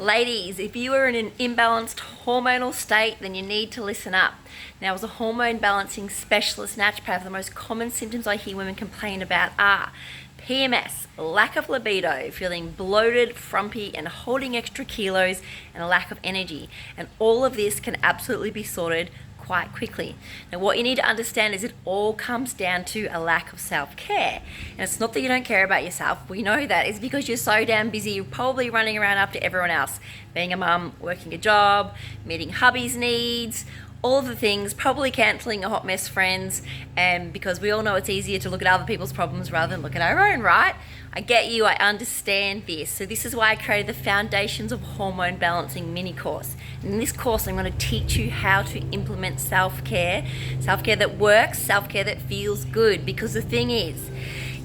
Ladies, if you are in an imbalanced hormonal state, then you need to listen up. Now, as a hormone balancing specialist naturopath, the most common symptoms I hear women complain about are PMS, lack of libido, feeling bloated, frumpy, and holding extra kilos, and a lack of energy. And all of this can absolutely be sorted quite quickly. Now, what you need to understand is it all comes down to a lack of self-care. And it's not that you don't care about yourself. We know that. It's because you're so damn busy. You're probably running around after everyone else. Being a mum, working a job, meeting hubby's needs, all of the things, probably cancelling a hot mess friends, and because we all know it's easier to look at other people's problems rather than look at our own, right? I get you, I understand this. So this is why I created the Foundations of Hormone Balancing mini course. In this course, I'm going to teach you how to implement self-care that works, self-care that feels good. Because the thing is,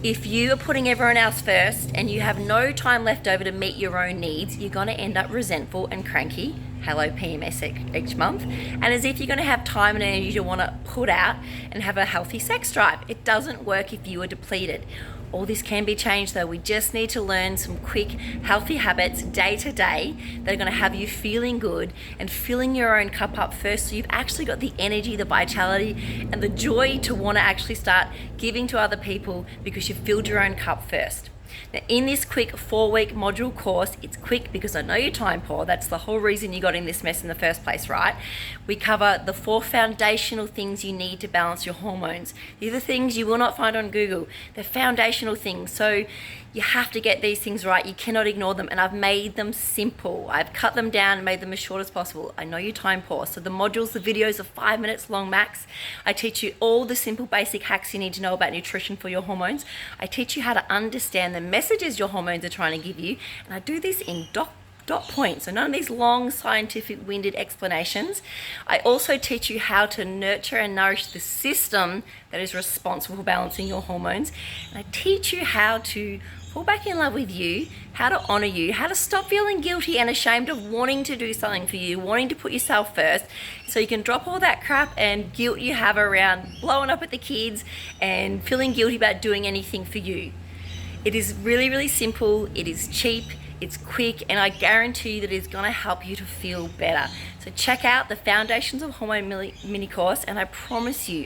if you are putting everyone else first and you have no time left over to meet your own needs, you're going to end up resentful and cranky. Hello PMS each month. And as if you're going to have time and energy to want to put out and have a healthy sex drive. It doesn't work if you are depleted. All this can be changed though. We just need to learn some quick, healthy habits day to day that are going to have you feeling good and filling your own cup up first, so you've actually got the energy, the vitality, and the joy to want to actually start giving to other people because you've filled your own cup first. Now, in this quick 4-week module course, it's quick because I know you're time poor. That's the whole reason you got in this mess in the first place, right? We cover the 4 foundational things you need to balance your hormones. These are things you will not find on Google. They're foundational things. So you have to get these things right. You cannot ignore them. And I've made them simple. I've cut them down and made them as short as possible. I know you're time poor. So the modules, the videos are 5 minutes long max. I teach you all the simple basic hacks you need to know about nutrition for your hormones. I teach you how to understand the messages your hormones are trying to give you. And I do this in dot points, so none of these long scientific winded explanations. I also teach you how to nurture and nourish the system that is responsible for balancing your hormones. And I teach you how to fall back in love with you, how to honor you, how to stop feeling guilty and ashamed of wanting to do something for you, wanting to put yourself first, so you can drop all that crap and guilt you have around blowing up at the kids and feeling guilty about doing anything for you. It is really, really simple. It is cheap. It's quick, and I guarantee you that it's going to help you to feel better. So check out the Foundations of Hormone mini course, and I promise you,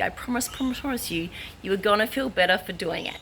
you are going to feel better for doing it.